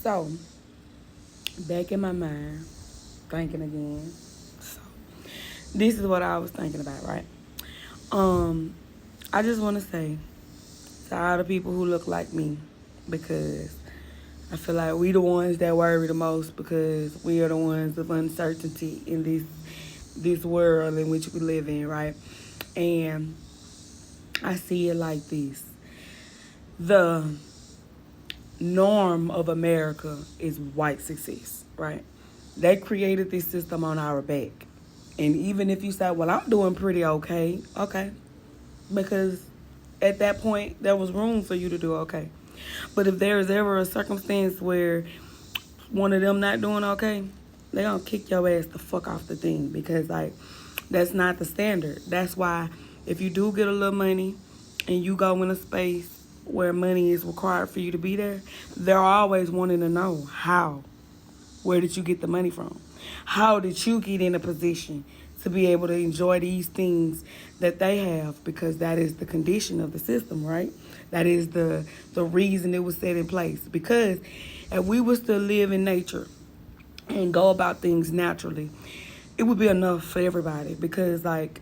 So, back in my mind, thinking again. So, this is what I was thinking about, right? Um, I just want to say to all the people who look like me, because I feel like we the ones that worry the most because we are the ones of uncertainty in this world in which we live in, right? And I see it like this. The norm of America is white success, right? They created this system on our back. And even if you say, well, I'm doing pretty okay, because at that point, there was room for you to do okay. But if there is ever a circumstance where one of them not doing okay, they gonna kick your ass the fuck off the thing because like that's not the standard. That's why if you do get a little money and you go in a space where money is required for you to be there, they're always wanting to know how. Where did you get the money from? How did you get in a position to be able to enjoy these things that they have? Because that is the condition of the system, right? That is the reason it was set in place. Because if we was to live in nature and go about things naturally, it would be enough for everybody. Because like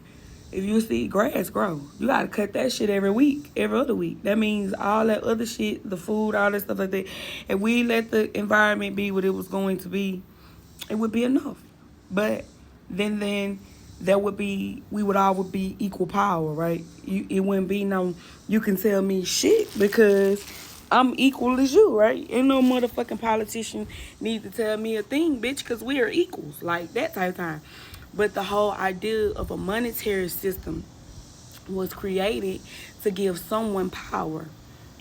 if you see grass grow, you gotta cut that shit every week, every other week. That means all that other shit, the food, all that stuff like that. If we let the environment be what it was going to be, it would be enough. But then there would be we would all would be equal power, right? It wouldn't be no you can tell me shit because I'm equal as you, right? Ain't no motherfucking politician need to tell me a thing, bitch, because we are equals, like that type of time. But the whole idea of a monetary system was created to give someone power,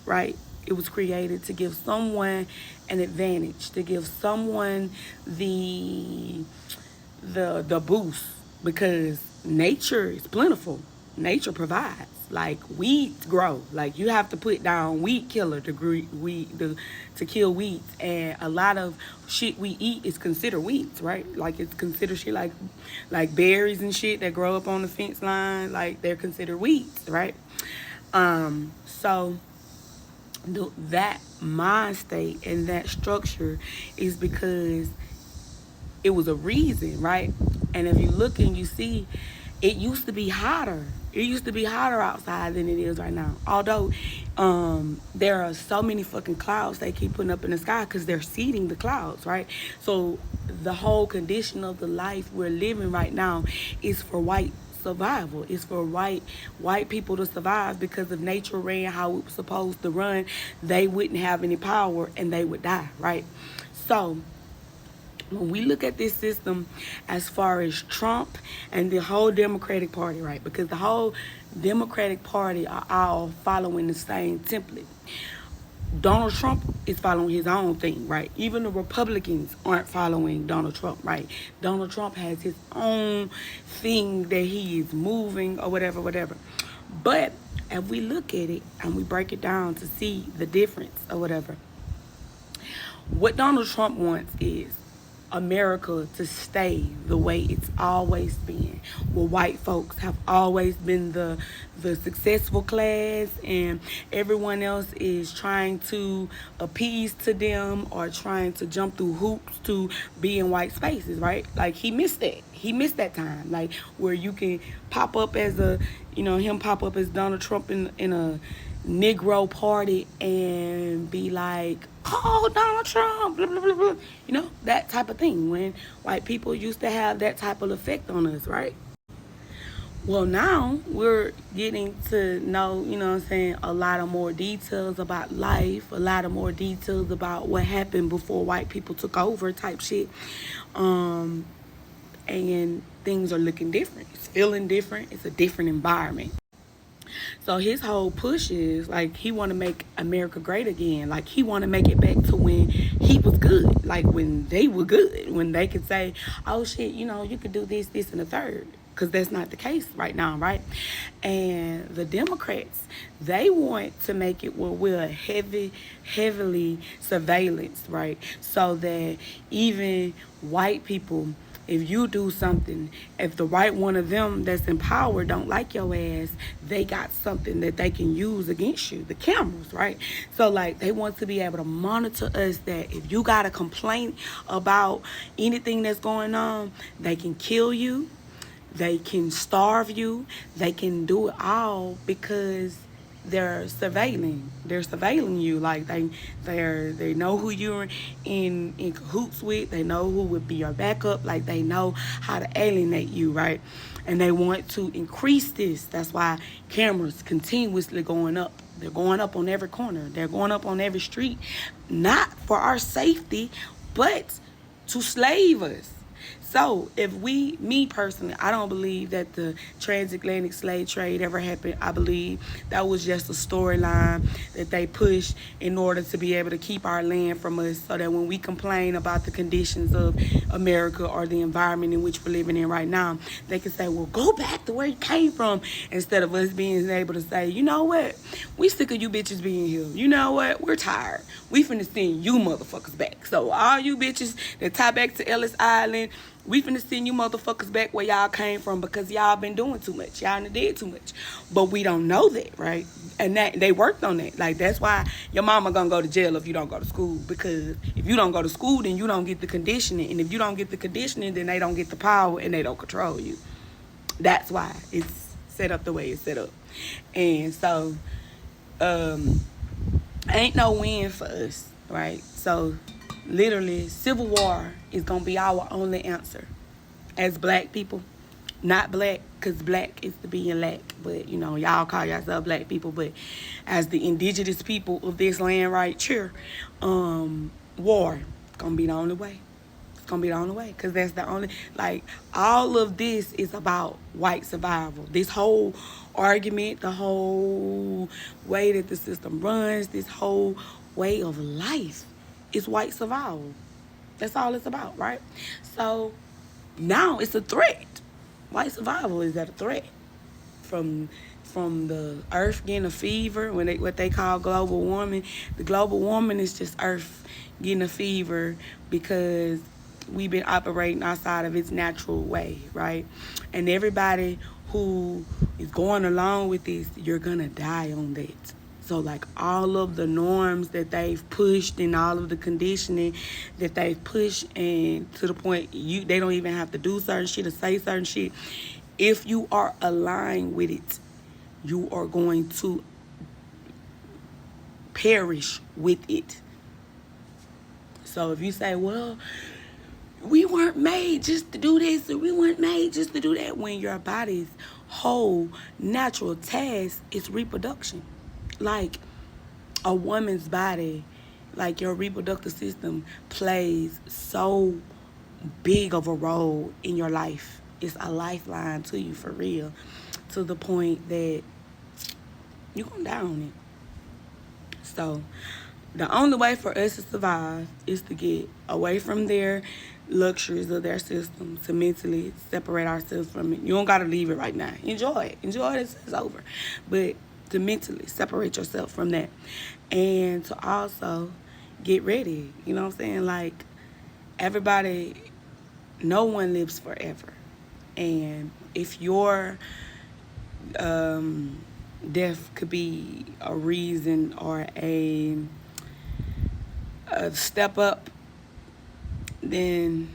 right? It was created to give someone an advantage, to give someone the the boost because nature is plentiful. Nature provides. Like weeds grow. Like you have to put down weed killer to kill weeds, and a lot of shit we eat is considered weeds, right? Like it's considered shit like berries and shit that grow up on the fence line. Like they're considered weeds, right? So that mind state and that structure is because it was a reason, right? And if you look and you see, it used to be hotter. It used to be hotter outside than it is right now. Although there are so many fucking clouds they keep putting up in the sky because they're seeding the clouds, right? So the whole condition of the life we're living right now is for white survival. It's for white people to survive because if nature ran how it was supposed to run, they wouldn't have any power and they would die, right? So when we look at this system as far as Trump and the whole Democratic Party, right? Because the whole Democratic Party are all following the same template. Donald Trump is following his own thing, right? Even the Republicans aren't following Donald Trump, right? Donald Trump has his own thing that he is moving or whatever, whatever. But if we look at it and we break it down to see the difference or whatever, what Donald Trump wants is America to stay the way it's always been, where white folks have always been the successful class, and everyone else is trying to appease to them or trying to jump through hoops to be in white spaces, right? Like he missed that. He missed that time, like where you can pop up as him pop up as Donald Trump in a Negro party and be like, oh, Donald Trump, blah, blah, blah, blah. That type of thing when white people used to have that type of effect on us, right? Well, now we're getting to know, what I'm saying, a lot of more details about life, a lot of more details about what happened before white people took over type shit. And things are looking different. It's feeling different. It's a different environment. So his whole push is like he want to make America great again. Like he want to make it back to when he was good, like when they were good, when they could say, "Oh shit, you could do this, this, and the third." Because that's not the case right now, right? And the Democrats, they want to make it where we're heavily surveillance, right? So that even white people if you do something, if the right one of them that's in power don't like your ass, they got something that they can use against you, the cameras, right? So like they want to be able to monitor us, that if you got a complaint about anything that's going on, they can kill you, they can starve you, they can do it all because they're surveilling you. Like they know who you're in cahoots with, they know who would be your backup, like they know how to alienate you, right? And they want to increase this. That's why cameras continuously going up. They're going up on every corner, they're going up on every street, not for our safety, but to slave us. So if me personally, I don't believe that the transatlantic slave trade ever happened. I believe that was just a storyline that they pushed in order to be able to keep our land from us, so that when we complain about the conditions of America or the environment in which we're living in right now, they can say, well, go back to where you came from, instead of us being able to say, you know what, we sick of you bitches being here. You know what, we're tired. We finna send you motherfuckers back. So all you bitches that tie back to Ellis Island, we finna send you motherfuckers back where y'all came from, because y'all been doing too much. Y'all done did too much. But we don't know that, right? And that they worked on that. Like, that's why your mama gonna go to jail if you don't go to school. Because if you don't go to school, then you don't get the conditioning. And if you don't get the conditioning, then they don't get the power and they don't control you. That's why it's set up the way it's set up. And so, ain't no win for us, right? So literally, civil war is gonna be our only answer as black people. Not black, because black is to be in lack, but you know, y'all call yourself black people, but as the indigenous people of this land right here, war gonna be the only way. It's gonna be the only way, because that's the only, like, all of this is about white survival. This whole argument, the whole way that the system runs, this whole way of life is white survival. That's all it's about, right? So now it's a threat. White survival is at a threat from the earth getting a fever, what they call global warming. The global warming is just earth getting a fever because we've been operating outside of its natural way, right? And everybody who is going along with this, you're gonna die on that. So like all of the norms that they've pushed and all of the conditioning that they've pushed, and to the point they don't even have to do certain shit or say certain shit. If you are aligned with it, you are going to perish with it. So if you say, well, we weren't made just to do this, or we weren't made just to do that, when your body's whole natural task is reproduction. Like a woman's body, like your reproductive system plays so big of a role in your life. It's a lifeline to you, for real, to the point that you're gonna die on it. So the only way for us to survive is to get away from their luxuries of their system, to mentally separate ourselves from it. You don't gotta leave it right now. Enjoy it. Enjoy it. It's over. But to mentally separate yourself from that, and to also get ready. You know what I'm saying? Like, everybody, no one lives forever. And if your death could be a reason or a step up, then,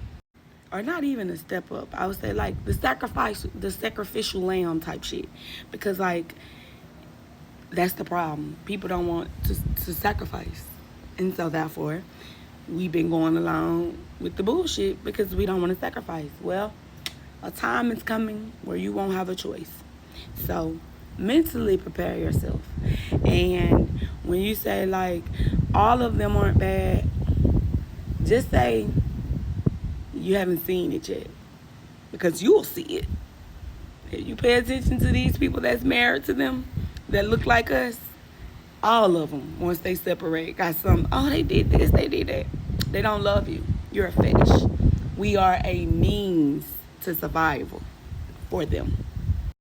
or not even a step up, I would say like the sacrificial lamb type shit. Because like, that's the problem. People don't want to sacrifice. And so therefore, we've been going along with the bullshit because we don't want to sacrifice. Well, a time is coming where you won't have a choice. So mentally prepare yourself. And when you say like, all of them aren't bad, just say you haven't seen it yet, because you will see it. If you pay attention to these people that's married to them, that look like us, all of them, once they separate, got some, oh, they did this, they did that. They don't love you. You're a fetish. We are a means to survival for them.